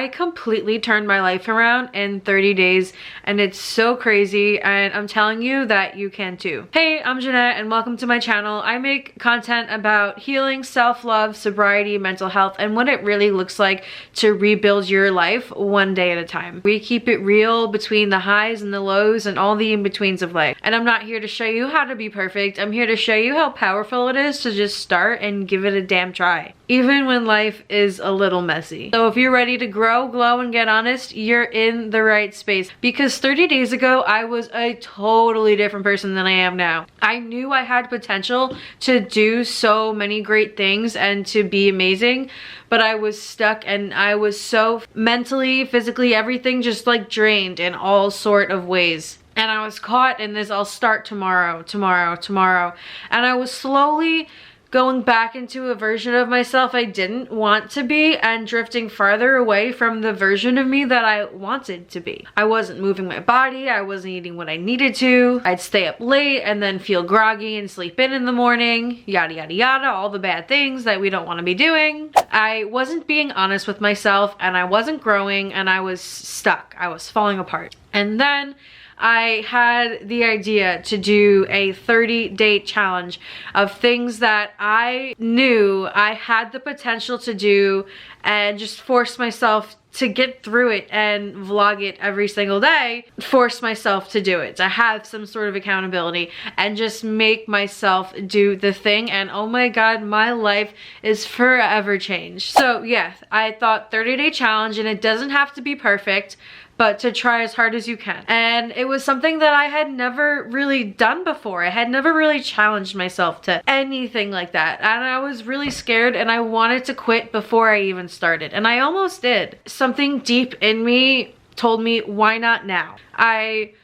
I completely turned my life around in 30 days and it's so crazy, and I'm telling you that you can too. Hey, I'm Jeanette and welcome to my channel. I make content about healing, self-love, sobriety, mental health, and what it really looks like to rebuild your life one day at a time. We keep it real between the highs and the lows and all the in-betweens of life. And I'm not here to show you how to be perfect. I'm here to show you how powerful it is to just start and give it a damn try, even when life is a little messy. So if you're ready to grow, glow, and get honest, you're in the right space. Because 30 days ago, I was a totally different person than I am now. I knew I had potential to do so many great things and to be amazing, but I was stuck and I was so mentally, physically, everything just like drained in all sort of ways. And I was caught in this, I'll start tomorrow. And I was slowly going back into a version of myself I didn't want to be and drifting farther away from the version of me that I wanted to be. I wasn't moving my body, I wasn't eating what I needed to, I'd stay up late and then feel groggy and sleep in the morning, yada yada yada, all the bad things that we don't want to be doing. I wasn't being honest with myself and I wasn't growing and I was stuck. I was falling apart. And then I had the idea to do a 30-day challenge of things that I knew I had the potential to do and just force myself to get through it and vlog it every single day, force myself to do it, to have some sort of accountability and just make myself do the thing. And oh my god, my life is forever changed. So yeah, I thought 30-day challenge, and it doesn't have to be perfect, but to try as hard as you can. And it was something that I had never really done before. I had never really challenged myself to anything like that. And I was really scared and I wanted to quit before I even started. And I almost did. Something deep in me told me, why not now? I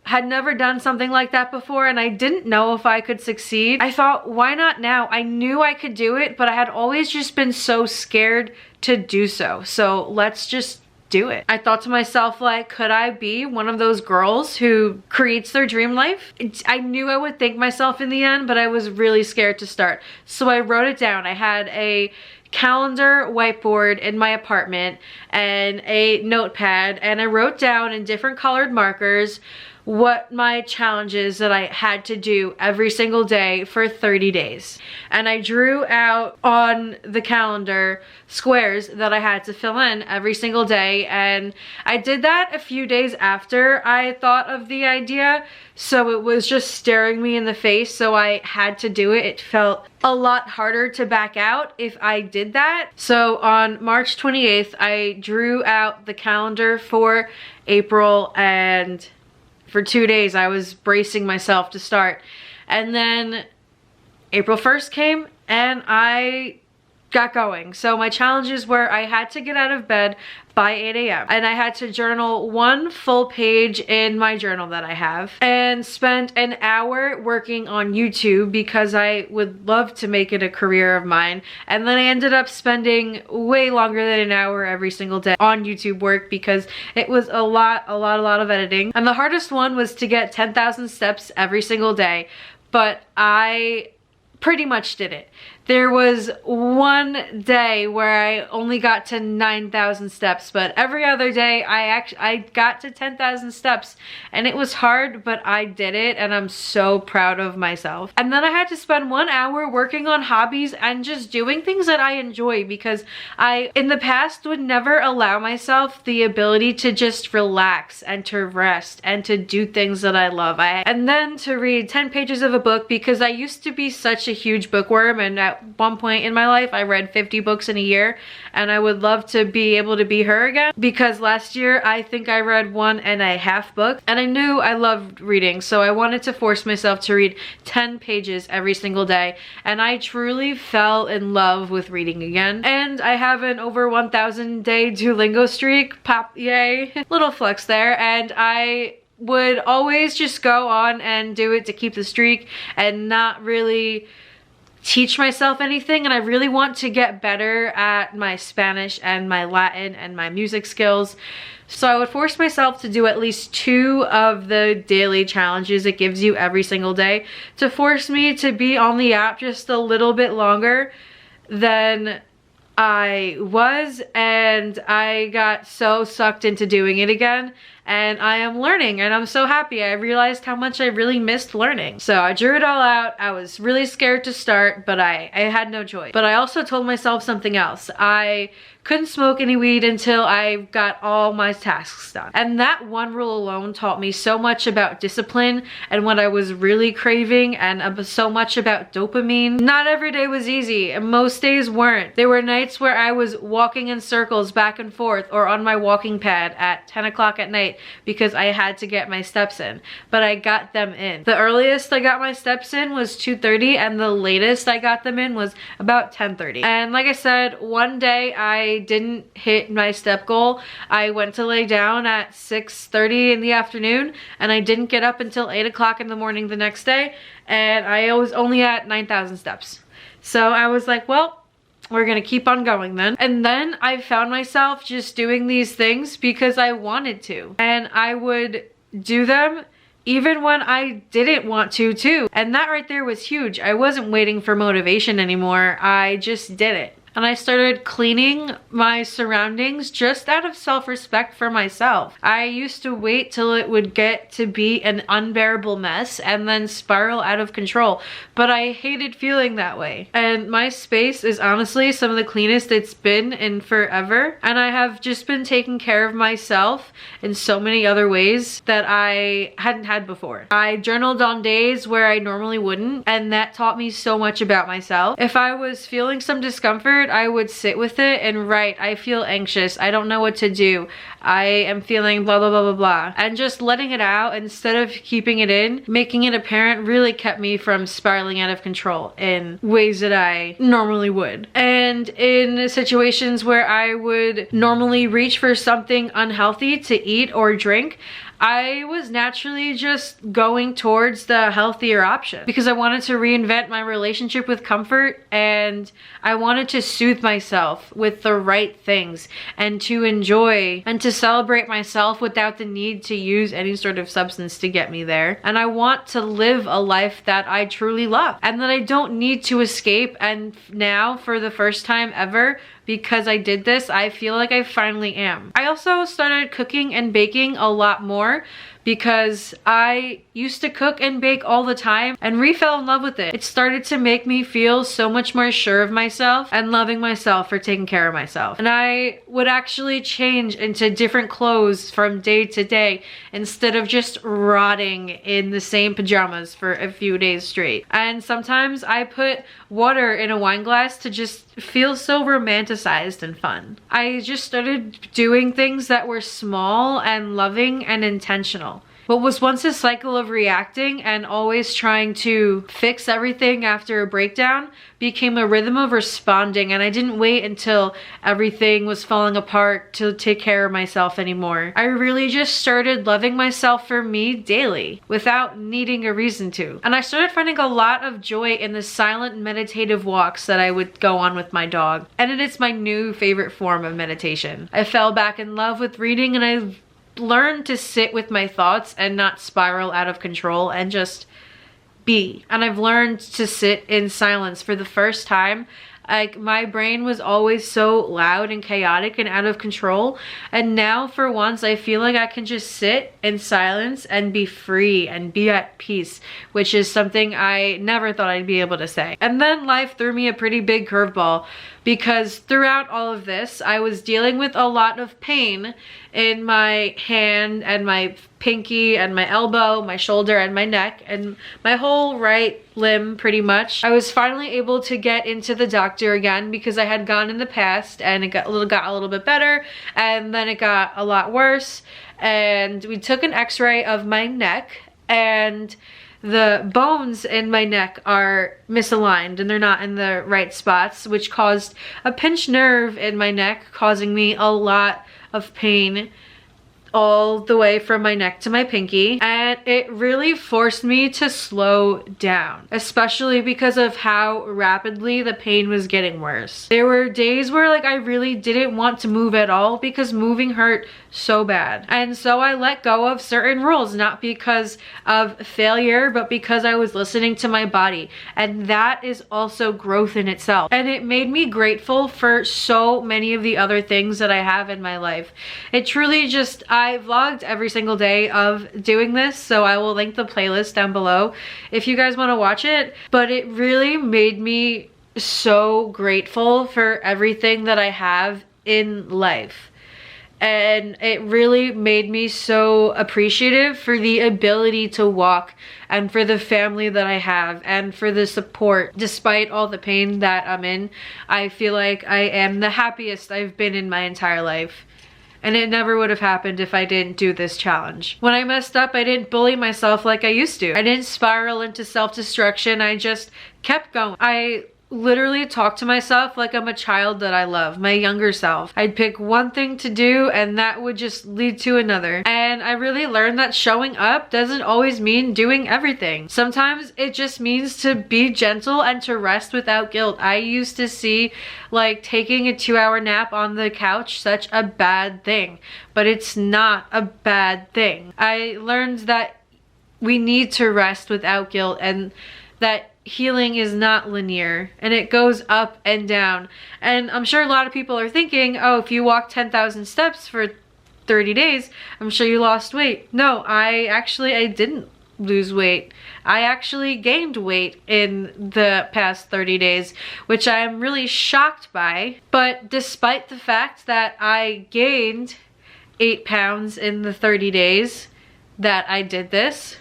had never done something like that before and I didn't know if I could succeed. I thought, why not now? I knew I could do it, but I had always just been so scared to do so. So let's just do it. I thought to myself, like, could I be one of those girls who creates their dream life? I knew I would thank myself in the end, but I was really scared to start. So I wrote it down. I had a calendar whiteboard in my apartment and a notepad, and I wrote down in different colored markers what my challenges that I had to do every single day for 30 days. And I drew out on the calendar squares that I had to fill in every single day, and I did that a few days after I thought of the idea, so it was just staring me in the face, so I had to do it. It felt a lot harder to back out if I did that. So on March 28th, I drew out the calendar for April, and for 2 days I was bracing myself to start. And then April 1st came and I got going. So my challenges were I had to get out of bed by 8 a.m. and I had to journal one full page in my journal that I have, and spent an hour working on YouTube because I would love to make it a career of mine. And then I ended up spending way longer than an hour every single day on YouTube work because it was a lot of editing. And the hardest one was to get 10,000 steps every single day, but I pretty much did it. There was one day where I only got to 9,000 steps, but every other day I got to 10,000 steps, and it was hard, but I did it and I'm so proud of myself. And then I had to spend 1 hour working on hobbies and just doing things that I enjoy, because I, in the past, would never allow myself the ability to just relax and to rest and to do things that I love. And then to read 10 pages of a book, because I used to be such a huge bookworm, and at one point in my life I read 50 books in a year, and I would love to be able to be her again, because last year I think I read 1.5 books, and I knew I loved reading, so I wanted to force myself to read 10 pages every single day, and I truly fell in love with reading again. And I have an over 1,000 day Duolingo streak, pop, yay, little flex there, and I would always just go on and do it to keep the streak and not really teach myself anything. And I really want to get better at my Spanish and my Latin and my music skills. So I would force myself to do at least 2 of the daily challenges it gives you every single day, to force me to be on the app just a little bit longer than I was, and I got so sucked into doing it again, and I am learning, and I'm so happy. I realized how much I really missed learning. So I drew it all out. I was really scared to start, but I had no choice. But I also told myself something else. I couldn't smoke any weed until I got all my tasks done. And that one rule alone taught me so much about discipline and what I was really craving, and so much about dopamine. Not every day was easy, and most days weren't. There were nights where I was walking in circles back and forth or on my walking pad at 10 o'clock at night because I had to get my steps in, but I got them in. The earliest I got my steps in was 2:30, and the latest I got them in was about 10:30. And like I said, one day I didn't hit my step goal. I went to lay down at 6:30 in the afternoon, and I didn't get up until 8 o'clock in the morning the next day, and I was only at 9,000 steps. So I was like, well, we're gonna keep on going then. And then I found myself just doing these things because I wanted to, and I would do them even when I didn't want to too. And that right there was huge. I wasn't waiting for motivation anymore. I just did it. And I started cleaning my surroundings just out of self-respect for myself. I used to wait till it would get to be an unbearable mess and then spiral out of control, but I hated feeling that way. And my space is honestly some of the cleanest it's been in forever, and I have just been taking care of myself in so many other ways that I hadn't had before. I journaled on days where I normally wouldn't, and that taught me so much about myself. If I was feeling some discomfort, I would sit with it and write, I feel anxious, I don't know what to do, I am feeling blah blah blah blah blah. And just letting it out instead of keeping it in, making it apparent, really kept me from spiraling out of control in ways that I normally would. And in situations where I would normally reach for something unhealthy to eat or drink, I was naturally just going towards the healthier option because I wanted to reinvent my relationship with comfort, and I wanted to soothe myself with the right things and to enjoy and to celebrate myself without the need to use any sort of substance to get me there. And I want to live a life that I truly love and that I don't need to escape. And now, for the first time ever, because I did this, I feel like I finally am. I also started cooking and baking a lot more because I used to cook and bake all the time and fell in love with it. It started to make me feel so much more sure of myself and loving myself for taking care of myself. And I would actually change into different clothes from day to day instead of just rotting in the same pajamas for a few days straight. And sometimes I put water in a wine glass to just feel so romanticized and fun. I just started doing things that were small and loving and intentional. What was once a cycle of reacting and always trying to fix everything after a breakdown became a rhythm of responding, and I didn't wait until everything was falling apart to take care of myself anymore. I really just started loving myself for me daily without needing a reason to. And I started finding a lot of joy in the silent meditative walks that I would go on with my dog. And it is my new favorite form of meditation. I fell back in love with reading, and I learned to sit with my thoughts and not spiral out of control and just be. And I've learned to sit in silence for the first time. Like, my brain was always so loud and chaotic and out of control, and now for once I feel like I can just sit in silence and be free and be at peace, which is something I never thought I'd be able to say. And then life threw me a pretty big curveball, because throughout all of this I was dealing with a lot of pain in my hand and my pinky and my elbow, my shoulder and my neck, and my whole right limb pretty much. I was finally able to get into the doctor again because I had gone in the past, and it got a little bit better, and then it got a lot worse. And we took an x-ray of my neck, and the bones in my neck are misaligned and they're not in the right spots, which caused a pinched nerve in my neck, causing me a lot of pain all the way from my neck to my pinky, and it really forced me to slow down, especially because of how rapidly the pain was getting worse. There were days where like I really didn't want to move at all because moving hurt so bad. And so I let go of certain rules, not because of failure, but because I was listening to my body. And that is also growth in itself. And it made me grateful for so many of the other things that I have in my life. It truly just, I vlogged every single day of doing this, so I will link the playlist down below if you guys want to watch it. But it really made me so grateful for everything that I have in life. And it really made me so appreciative for the ability to walk and for the family that I have and for the support. Despite all the pain that I'm in, I feel like I am the happiest I've been in my entire life. And it never would have happened if I didn't do this challenge. When I messed up, I didn't bully myself like I used to. I didn't spiral into self-destruction. I just kept going. I literally talk to myself like I'm a child that I love, my younger self. I'd pick one thing to do and that would just lead to another. And I really learned that showing up doesn't always mean doing everything. Sometimes it just means to be gentle and to rest without guilt. I used to see like taking a 2-hour nap on the couch such a bad thing, but it's not a bad thing. I learned that we need to rest without guilt and that healing is not linear and it goes up and down. And I'm sure a lot of people are thinking, oh, if you walk 10,000 steps for 30 days, I'm sure you lost weight. No, I didn't lose weight. I actually gained weight in the past 30 days, which I'm really shocked by. But despite the fact that I gained 8 pounds in the 30 days that I did this,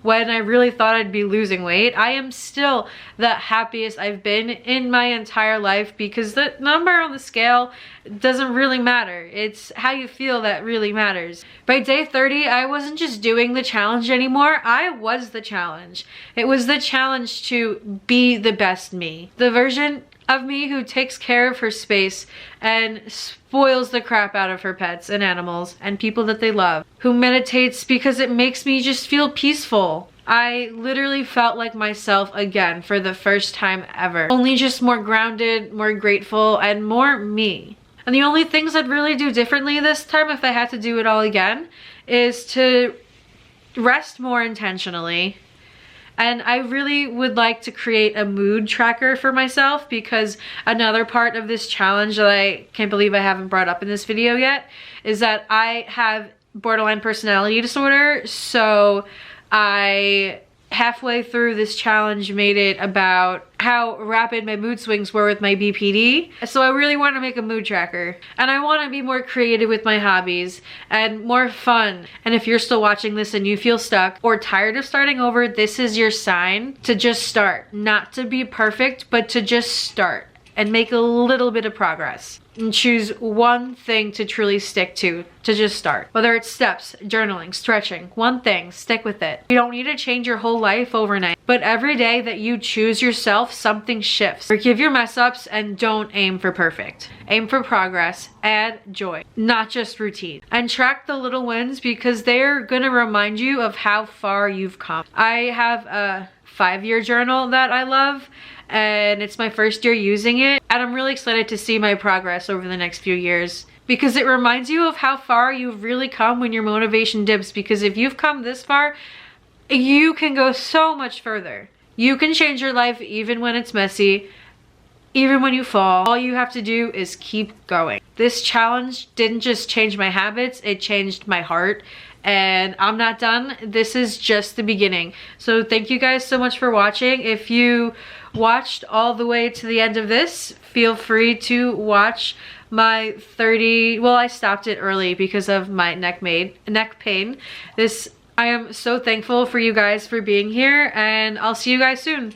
when I really thought I'd be losing weight, I am still the happiest I've been in my entire life because the number on the scale doesn't really matter. It's how you feel that really matters. By day 30, I wasn't just doing the challenge anymore. I was the challenge. It was the challenge to be the best me. The version of me who takes care of her space and spoils the crap out of her pets and animals and people that they love, who meditates because it makes me just feel peaceful. I literally felt like myself again for the first time ever. Only just more grounded, more grateful, and more me. And the only things I'd really do differently this time if I had to do it all again is to rest more intentionally. And I really would like to create a mood tracker for myself because another part of this challenge that I can't believe I haven't brought up in this video yet is that I have borderline personality disorder. So I halfway through this challenge made it about how rapid my mood swings were with my BPD. So I really want to make a mood tracker and I want to be more creative with my hobbies and more fun. And if you're still watching this and you feel stuck or tired of starting over, this is your sign to just start. Not to be perfect, but to just start and make a little bit of progress. And choose one thing to truly stick to just start. Whether it's steps, journaling, stretching, one thing, stick with it. You don't need to change your whole life overnight, but every day that you choose yourself, something shifts. Forgive your mess ups and don't aim for perfect. Aim for progress, add joy, not just routine. And track the little wins because they're gonna remind you of how far you've come. I have a 5-year journal that I love and it's my first year using it and I'm really excited to see my progress over the next few years because it reminds you of how far you've really come when your motivation dips, because if you've come this far, you can go so much further. You can change your life even when it's messy, even when you fall. All you have to do is keep going. This challenge didn't just change my habits, it changed my heart. And I'm not done. This is just the beginning. So thank you guys so much for watching. If you watched all the way to the end of this, feel free to watch my 30, well, I stopped it early because of my neck pain. I am so thankful for you guys for being here and I'll see you guys soon.